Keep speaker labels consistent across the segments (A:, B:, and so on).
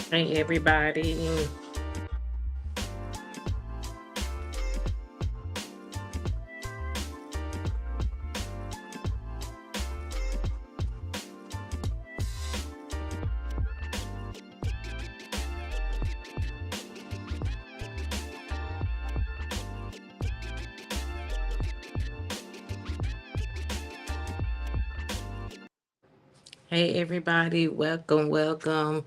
A: Hey everybody. Hey everybody, welcome.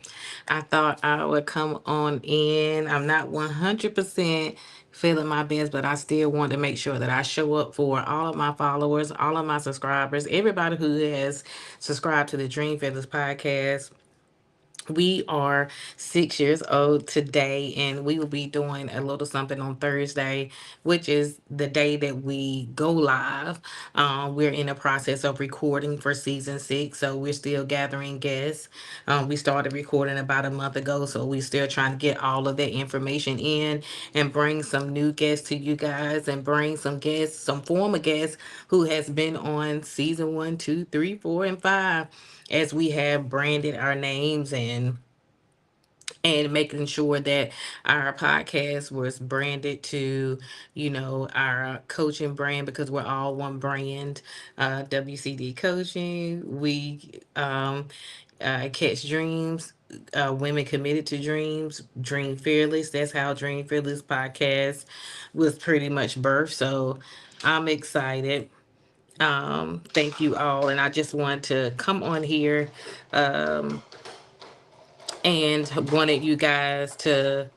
A: I thought I would come on in. I'm not 100% feeling my best, but I still want to make sure that I show up for all of my followers, all of my subscribers, everybody who has subscribed to the Dream Feathers podcast. We are 6 years old today, and we will be doing a little something on Thursday, which is the day that we go live. We're in the process of recording for season 6, so we're still gathering guests. We started recording about a month ago, so we're still trying to get all of that information in and bring some new guests to you guys, and bring some guests, some former guests who has been on season 1, 2, 3, 4, and 5, as we have branded our names and making sure that our podcast was branded to, our coaching brand, because we're all one brand. WCD Coaching. We catch dreams. Women committed to dreams. Dream Fearless. That's how Dream Fearless podcast was pretty much birthed. So I'm excited. Thank you all, and I just want to come on here, and wanted you guys to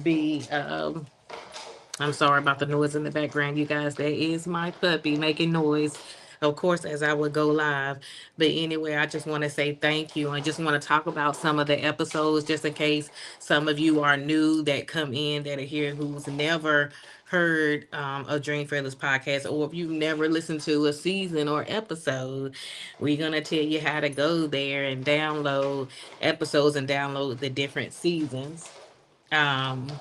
A: be I'm sorry about the noise in the background, you guys. That is my puppy making noise, of course, as I would go live. But anyway, I just want to say thank you. I just want to talk about some of the episodes, just in case some of you are new that come in, that are here, who's never heard a Dream Feathers podcast, or if you've never listened to a season or episode. We're going to tell you how to go there and download episodes and download the different seasons. Um,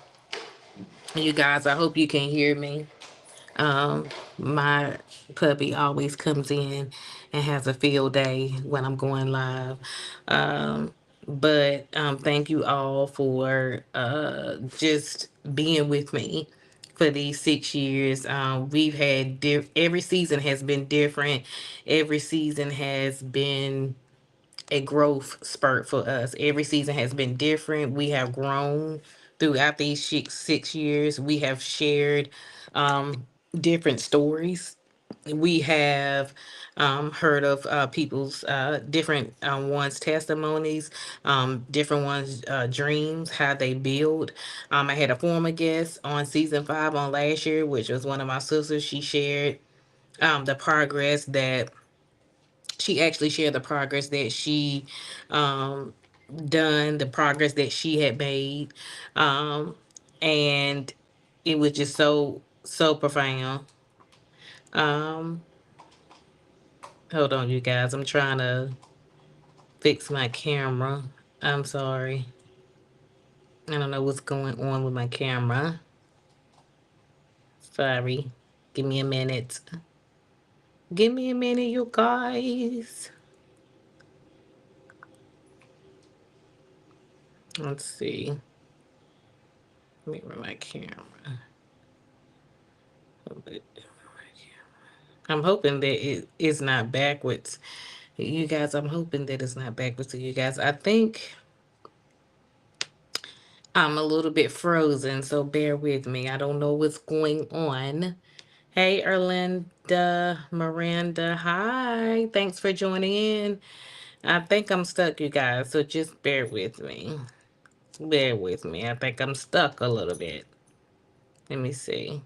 A: you guys, I hope you can hear me. Um, my puppy always comes in and has a field day when I'm going live. But thank you all for just being with me for these 6 years. We've had every season has been different. Every season has been a growth spurt for us. Every season has been different. We have grown throughout these 6 years. We have shared different stories. We have heard of people's different ones' testimonies, different ones' dreams, how they build. I had a former guest on season 5 on last year, which was one of my sisters. She shared the progress that she actually shared the progress that she um, done, the progress that she had made, um, and it was just so profound. Um, Hold on, you guys. I'm trying to fix my camera. I'm sorry. I don't know what's going on with my camera. Sorry. Give me a minute. Give me a minute, you guys. Let's see. Let me my camera. I'm hoping that it is not backwards. You guys, I'm hoping that it's not backwards to you guys. I think I'm a little bit frozen, so bear with me. I don't know what's going on. Hey, Erlinda, Miranda. Hi. Thanks for joining in. I think I'm stuck, you guys, so just bear with me. Bear with me. I think I'm stuck a little bit. Let me see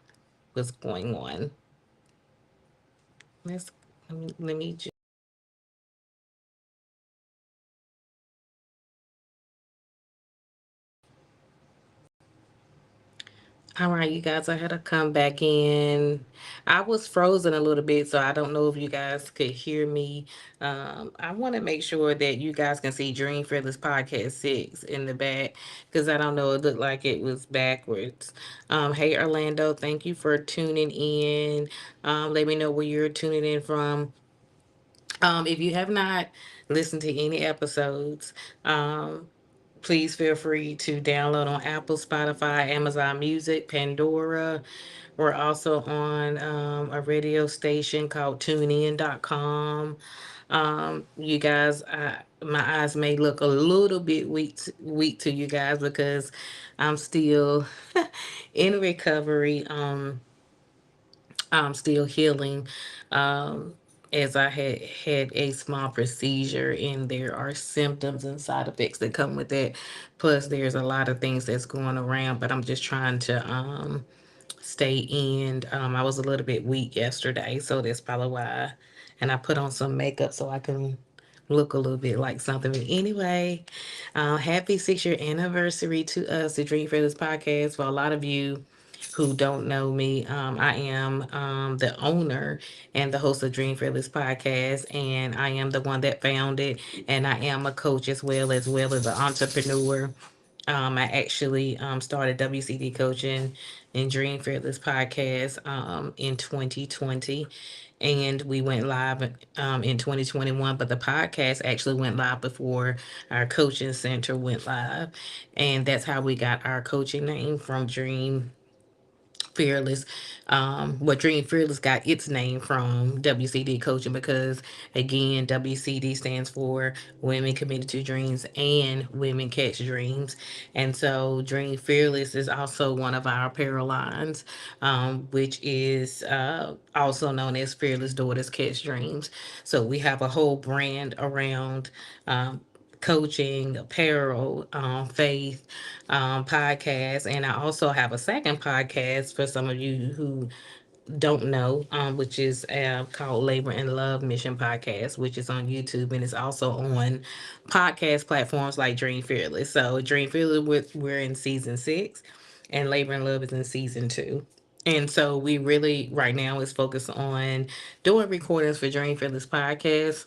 A: what's going on. Let's let me just. All right, you guys, I had to come back in. I was frozen a little bit, so I don't know if you guys could hear me. I want to make sure that you guys can see Dream Fearless Podcast 6 in the back, because I don't know, it looked like it was backwards. Hey, Orlando, thank you for tuning in. Let me know where you're tuning in from. If you have not listened to any episodes, um, Please feel free to download on Apple, Spotify, Amazon Music, Pandora. We're also on a radio station called tunein.com. You guys, my eyes may look a little bit weak to you guys because I'm still in recovery. I'm still healing. Um, as I had a small procedure, and there are symptoms and side effects that come with that. Plus, there's a lot of things that's going around, but I'm just trying to stay in. I was a little bit weak yesterday, so that's probably why. And I put on some makeup so I can look a little bit like something. But anyway, happy 6 year anniversary to us, the Dream Fearless podcast. For a lot of you who don't know me, I am the owner and the host of Dream Fearless podcast, and I am the one that founded, and I am a coach as well as an entrepreneur. I actually started WCD coaching and Dream Fearless podcast in 2020, and we went live in 2021. But the podcast actually went live before our coaching center went live, and that's how we got our coaching name from Dream Fearless. What Dream Fearless got its name from WCD coaching because, again, WCD stands for Women Committed to Dreams and Women Catch Dreams. And so Dream Fearless is also one of our apparel lines, which is also known as Fearless Daughters Catch Dreams. So we have a whole brand around. Coaching, apparel, faith, podcast, and I also have a second podcast for some of you who don't know, which is called Labor and Love Mission Podcast, which is on YouTube and it's also on podcast platforms like Dream Fearless. So Dream Fearless, we're in season 6, and Labor and Love is in season 2. And so we really right now is focused on doing recordings for Dream Fearless podcast.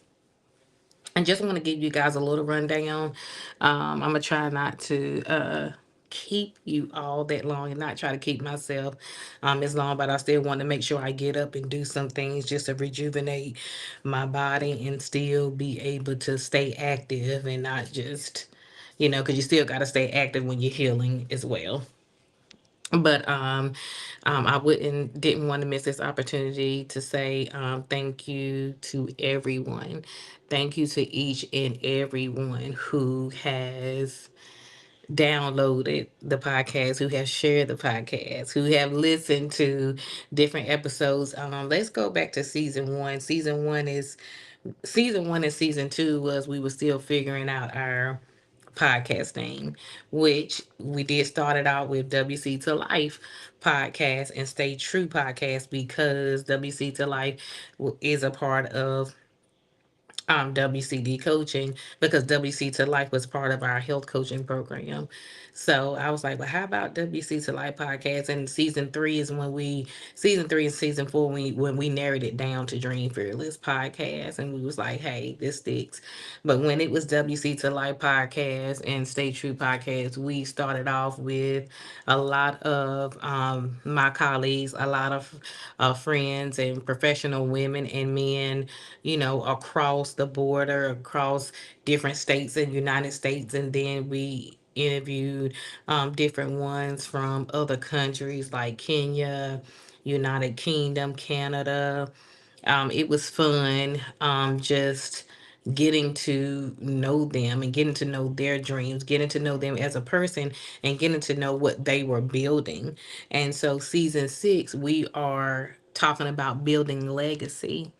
A: I just want to give you guys a little rundown. I'm gonna try not to keep you all that long and not try to keep myself as long, but I still want to make sure I get up and do some things just to rejuvenate my body and still be able to stay active and not just, because you still got to stay active when you're healing as well. But I wouldn't didn't want to miss this opportunity to say thank you to everyone. Thank you to each and everyone who has downloaded the podcast, who have shared the podcast, who have listened to different episodes. Let's go back to season one. Season one and season two was we were still figuring out our podcast name, which we did start it out with WC to Life podcast and Stay True podcast because WC to Life is a part of WCD coaching because WC to Life was part of our health coaching program. So I was like, well, how about WC to Life podcast? And season three and season four, when we narrowed it down to Dream Fearless podcast, and we was like, hey, this sticks. But when it was WC to Life podcast and Stay True podcast, we started off with a lot of my colleagues, a lot of friends and professional women and men, across the border, across different states in the United States. And then we interviewed different ones from other countries like Kenya, United Kingdom, Canada. It was fun, just getting to know them and getting to know their dreams, getting to know them as a person, and getting to know what they were building. And so, season 6, we are talking about building legacy.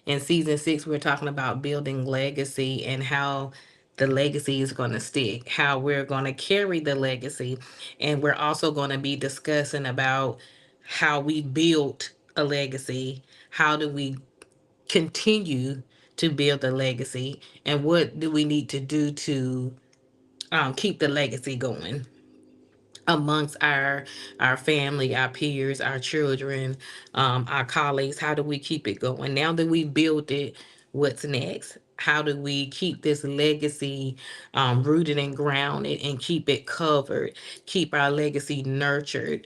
A: In season 6, we're talking about building legacy and how the legacy is going to stick, how we're going to carry the legacy. And we're also going to be discussing about how we built a legacy. How do we continue to build a legacy, and what do we need to do to keep the legacy going amongst our family, our peers, our children, our colleagues? How do we keep it going now that we built it? what's next? How do we keep this legacy rooted and grounded and keep it covered, keep our legacy nurtured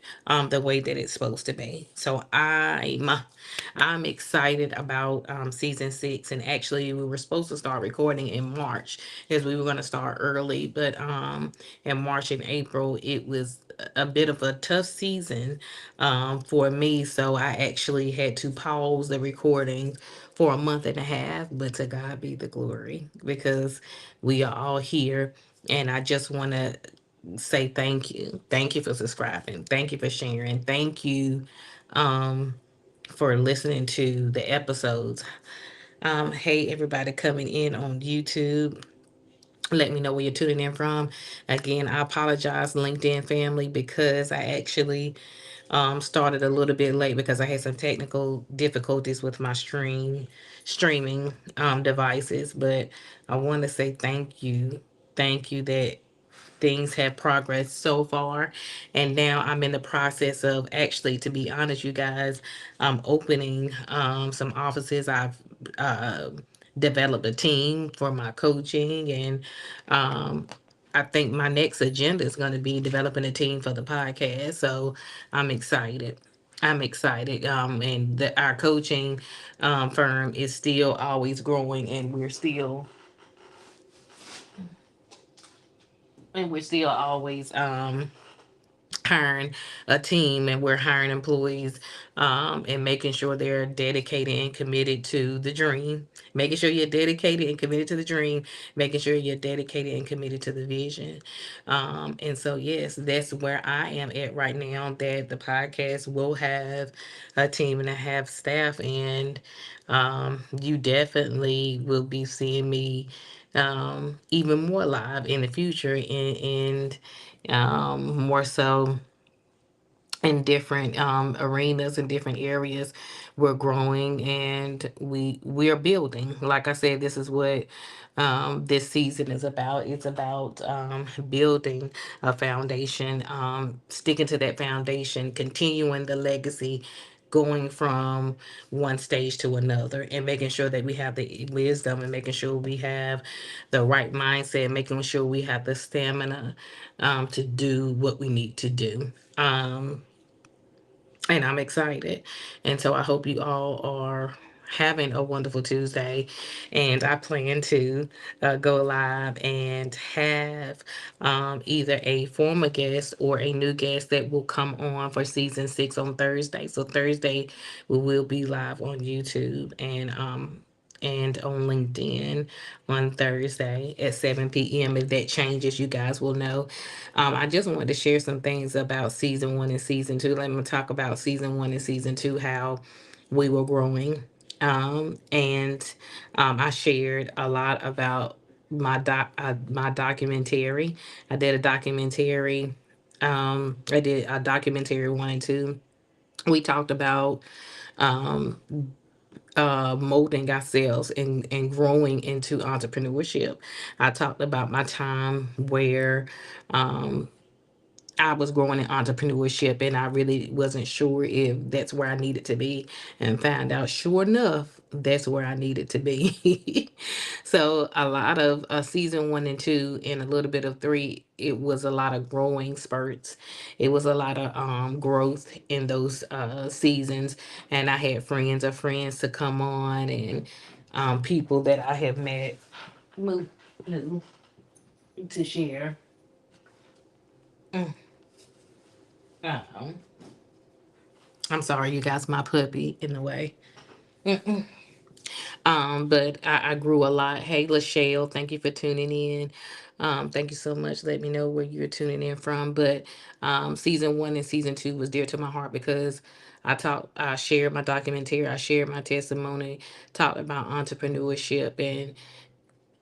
A: the way that it's supposed to be? So I'm excited about season 6. And actually, we were supposed to start recording in March, as we were going to start early. But in March and April, it was a bit of a tough season for me. So I actually had to pause the recording for a month and a half. But to God be the glory, because we are all here. And I just want to say thank you. Thank you for subscribing. Thank you for sharing. Thank you for listening to the episodes. Hey, everybody coming in on YouTube. Let me know where you're tuning in from. Again, I apologize, LinkedIn family, because I actually started a little bit late because I had some technical difficulties with my streaming devices. But I want to say thank you that things have progressed so far. And now I'm in the process of, actually, to be honest, you guys, opening some offices. I've uh, developed a team for my coaching, and um, I think my next agenda is going to be developing a team for the podcast. So I'm excited. I'm excited. Our coaching firm is still always growing, and we're still always hiring a team, and we're hiring employees, and making sure they're dedicated and committed to the dream, making sure you're dedicated and committed to the dream, making sure you're dedicated and committed to the vision. And so, yes, that's where I am at right now, that the podcast will have a team and a half staff. And you definitely will be seeing me even more live in the future, and more so in different arenas and different areas. We're growing, and we're building. Like I said, this is what this season is about. It's about building a foundation, sticking to that foundation, continuing the legacy, going from one stage to another, and making sure that we have the wisdom, and making sure we have the right mindset, making sure we have the stamina to do what we need to do. And I'm excited. And so I hope you all are having a wonderful Tuesday. And I plan to go live and have either a former guest or a new guest that will come on for season 6 on Thursday. So Thursday we will be live on YouTube, and on LinkedIn on Thursday at 7 p.m. If that changes, you guys will know. I just wanted to share some things about season 1 and season 2. Let me talk about season 1 and season 2, how we were growing. And I shared a lot about my documentary. I did a documentary. I did a documentary 1 and 2. We talked about molding ourselves and growing into entrepreneurship. I talked about my time where I was growing in entrepreneurship, and I really wasn't sure if that's where I needed to be, and found out, sure enough, that's where I needed to be. So a lot of season 1 and 2 and a little bit of 3, it was a lot of growing spurts. It was a lot of growth in those seasons. And I had friends of friends to come on, and people that I have met move, move, to share. Uh, I'm sorry, you guys, my puppy in the way. But I grew a lot. Hey, Lachelle, thank you for tuning in. Thank you so much. Let me know where you're tuning in from. But season 1 and season 2 was dear to my heart, because I shared my documentary, I shared my testimony, talked about entrepreneurship, and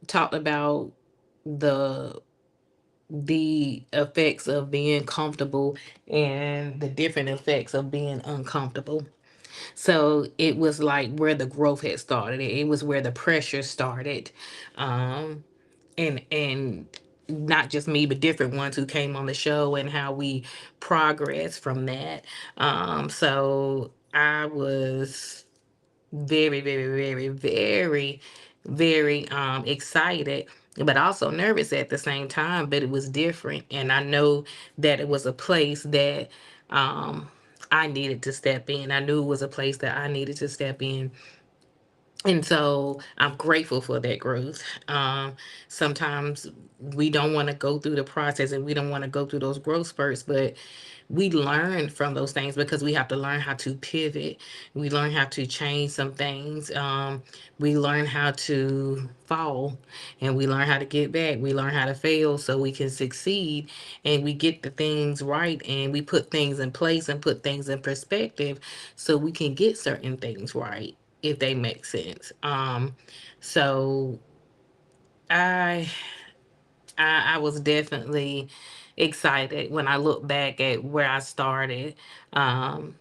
A: talked about the the effects of being comfortable and the different effects of being uncomfortable. So it was like where the growth had started. It was where the pressure started. Um, and not just me, but different ones who came on the show, and how we progressed from that. So I was very, very, very, very, very excited, but also nervous at the same time. But it was different, and I know that it was a place that um, I needed to step in. I knew it was a place that I needed to step in, and so I'm grateful for that growth. Sometimes we don't want to go through the process and we don't want to go through those growth spurts, but we learn from those things because we have to learn how to pivot. We learn how to change some things. We learn how to fall and we learn how to get back. We learn how to fail so we can succeed, and we get the things right and we put things in place and put things in perspective so we can get certain things right, if they make sense. So I I was definitely excited when I look back at where I started. Um,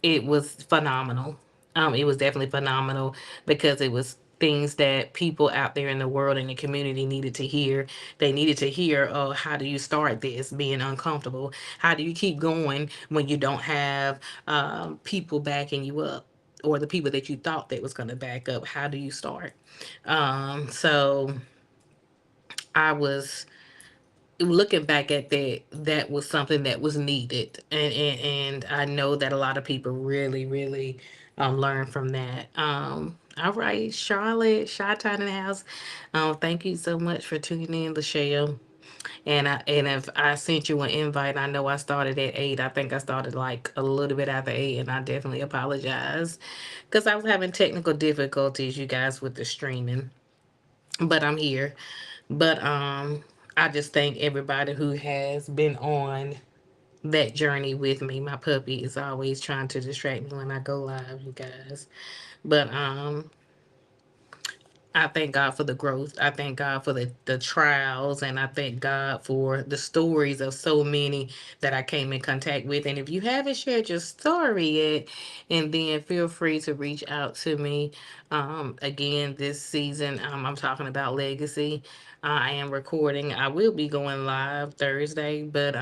A: it was phenomenal. It was definitely phenomenal because it was things that people out there in the world and the community needed to hear. They needed to hear, oh, how do you start this being uncomfortable? How do you keep going when you don't have people backing you up? Or the people that you thought that was going to back up, how do you start? So I was looking back at that, that was something that was needed, and I know that a lot of people really, really learn from that. All right, Charlotte, Shy Town in the house. Thank you so much for tuning in, Lachelle. And if I sent you an invite, I know I started at 8. I think I started like a little bit after 8, and I definitely apologize because I was having technical difficulties, you guys, with the streaming. But I'm here. But I just thank everybody who has been on that journey with me. My puppy is always trying to distract me when I go live, you guys. But I thank God for the growth. I thank God for the trials, and I thank God for the stories of so many that I came in contact with. And if you haven't shared your story yet, and then feel free to reach out to me. Again, this season, I'm talking about legacy. I am recording. I will be going live Thursday, but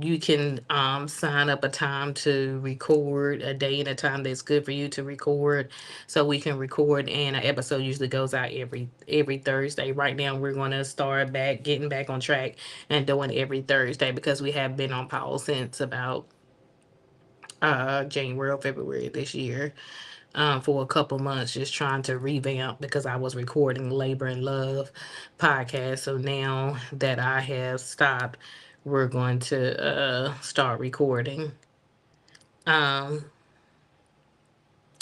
A: you can sign up a time to record, a day and a time that's good for you to record, so we can record. And an episode usually goes out every Thursday. Right now we're going to start back getting back on track and doing every Thursday because we have been on pause since about January or February this year, for a couple months, just trying to revamp because I was recording Labor and Love podcast. So now that I have stopped, we're going to start recording. Um,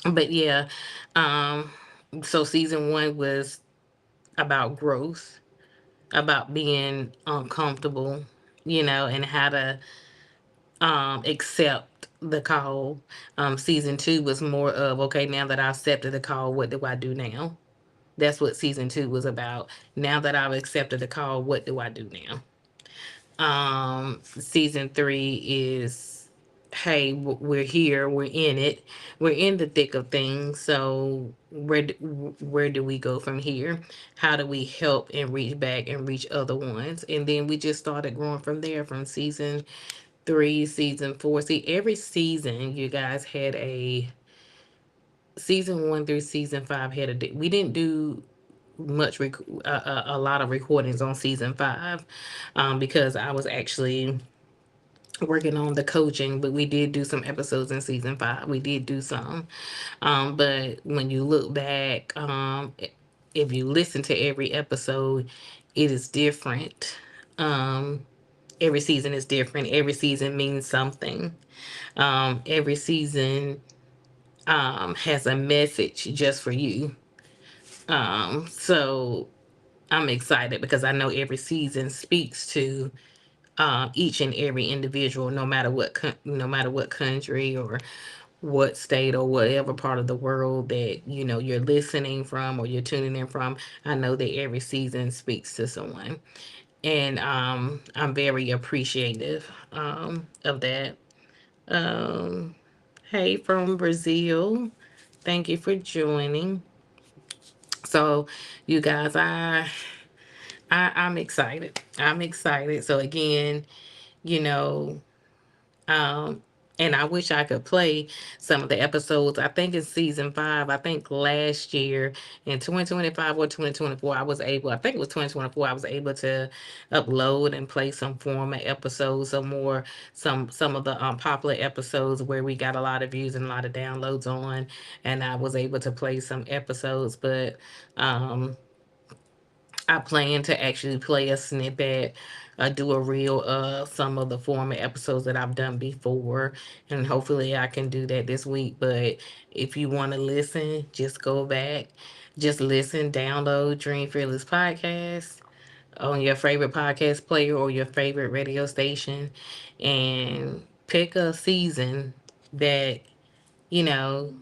A: but yeah, um, so season 1 was about growth, about being uncomfortable, and how to accept the call. Season 2 was more of, okay, now that I accepted the call, what do I do now? That's what season 2 was about. Now that I've accepted the call, what do I do now? Season 3 is, hey, we're here, we're in it, we're in the thick of things. So where do we go from here? How do we help and reach back and reach other ones? And then we just started growing from there, from season 3, season 4. See, every season, you guys had a season 1 through season 5 had we didn't do much a lot of recordings on season 5, because I was actually working on the coaching, but we did do some episodes in season 5. We did do some, but when you look back, if you listen to every episode, it is different. Every season is different. Every season means something. Every season has a message just for you. So I'm excited because I know every season speaks to each and every individual, no matter what, no matter what country or what state or whatever part of the world that you're listening from or you're tuning in from. I know that every season speaks to someone, and I'm very appreciative of that. Um, hey, from Brazil, thank you for joining. So, you guys, I'm excited. I'm excited. So again, you know, And I wish I could play some of the episodes. I think it's season 5. I think last year in 2025 or 2024, I think it was 2024, I was able to upload and play some former episodes, some of the popular episodes where we got a lot of views and a lot of downloads on. And I was able to play some episodes, but um, I plan to actually play a snippet, do a reel of some of the former episodes that I've done before, and hopefully I can do that this week. But if you want to listen, just go back, just listen, download Dream Fearless Podcast on your favorite podcast player or your favorite radio station, and pick a season that you know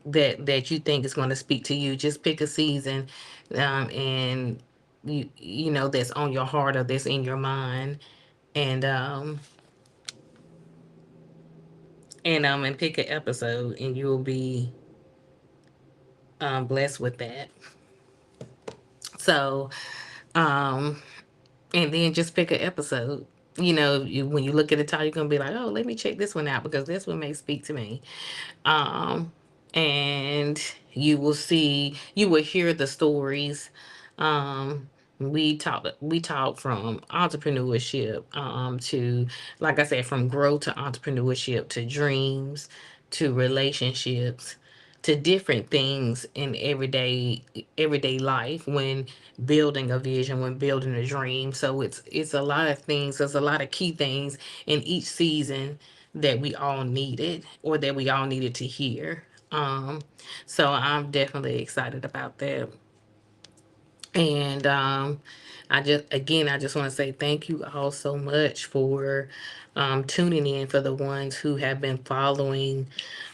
A: that you think is going to speak to you. Just pick a season, and you know that's on your heart or that's in your mind, and and pick an episode, and you'll be blessed with that. So um and then just pick an episode. When you look at the title, you're gonna be like, oh, let me check this one out because this one may speak to me. um, and you will hear the stories. Um, we talk from entrepreneurship, to, like I said, from growth to entrepreneurship to dreams to relationships to different things in everyday life when building a vision, when building a dream. So it's a lot of things. There's a lot of key things in each season that we all needed or that we all needed to hear. Um, so I'm definitely excited about that. And I just want to say thank you all so much for tuning in, for the ones who have been following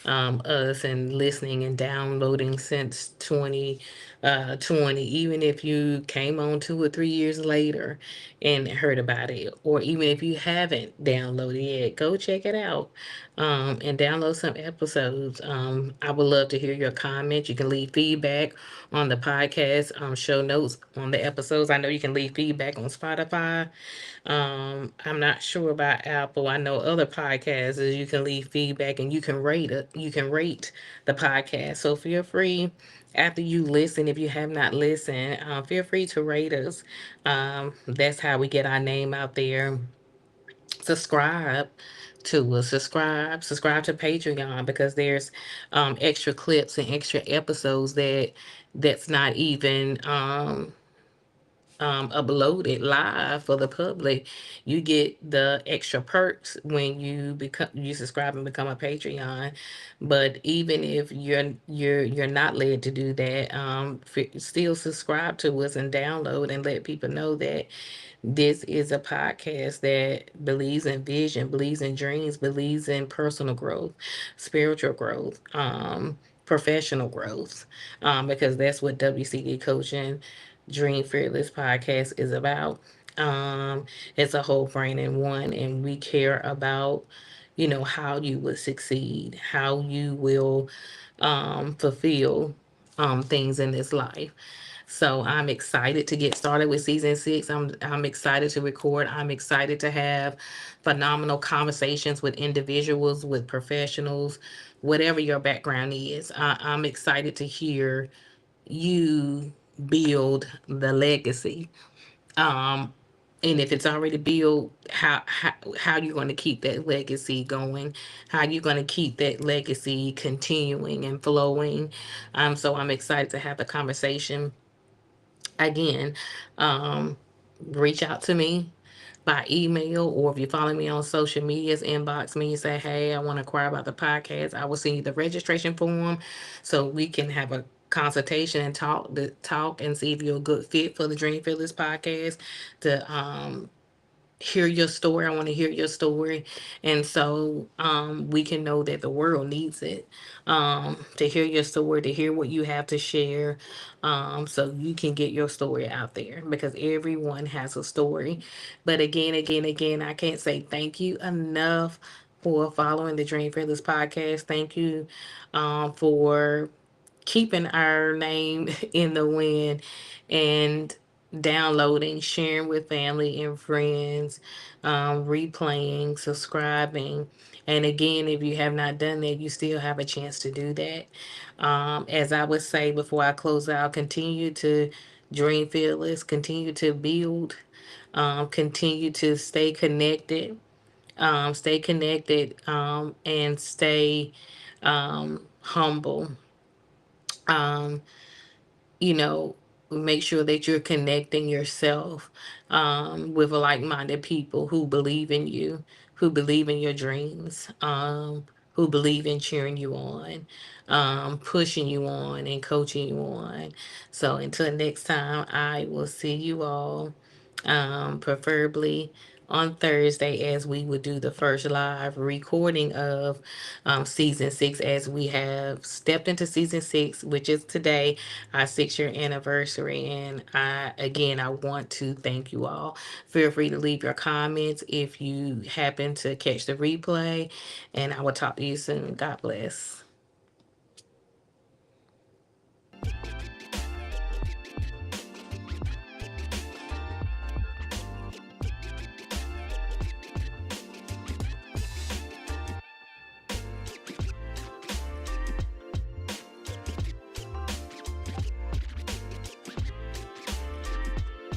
A: us and listening and downloading since 2020. Even if you came on 2 or 3 years later and heard about it, or even if you haven't downloaded it, go check it out, and download some episodes. I would love to hear your comments. You can leave feedback on the podcast, show notes on the episodes. I know you can leave feedback on Spotify. I'm not sure about Apple. I know other podcasts is you can leave feedback and you can rate it. You can rate the podcast. So feel free after you listen, if you have not listened, feel free to rate us. That's how we get our name out there. Subscribe to us. Subscribe to Patreon because there's extra clips and extra episodes that's not even uploaded live for the public. You get the extra perks when you subscribe and become a Patreon. But even if you're not led to do that, still subscribe to us and download and let people know that this is a podcast that believes in vision, believes in dreams, believes in personal growth, spiritual growth, professional growth, because that's what WCD Coaching Dream Fearless podcast is about. It's a whole brain in one, and we care about, how you would succeed, how you will fulfill things in this life. So I'm excited to get started with season 6. I'm excited to record. I'm excited to have phenomenal conversations with individuals, with professionals, whatever your background is. I'm excited to hear you build the legacy. Um, and if it's already built, how you're going to keep that legacy going, how you're going to keep that legacy continuing and flowing. So I'm excited to have the conversation again. um, Reach out to me by email, or if you follow me on social medias, inbox me and say, hey, I want to inquire about the podcast. I will send you the registration form so we can have a consultation and talk and see if you're a good fit for the Dream Fearless podcast, to hear your story. I want to hear your story. And so we can know that the world needs it, to hear your story, to hear what you have to share, so you can get your story out there because everyone has a story. But again, I can't say thank you enough for following the Dream Fearless podcast. Thank you for keeping our name in the wind. And downloading, sharing with family and friends, replaying, subscribing. And again, if you have not done that, you still have a chance to do that. As I would say before I close out, continue to dream fearless, continue to build, continue to stay connected, and stay humble. Um, you know, make sure that you're connecting yourself with like-minded people who believe in you, who believe in your dreams, who believe in cheering you on, pushing you on, and coaching you on. So until next time, I will see you all, preferably on Thursday, as we would do the first live recording of season six, as we have stepped into season six, which is today, our 6 year anniversary. And I want to thank you all. Feel free to leave your comments if you happen to catch the replay, and I will talk to you soon. God bless.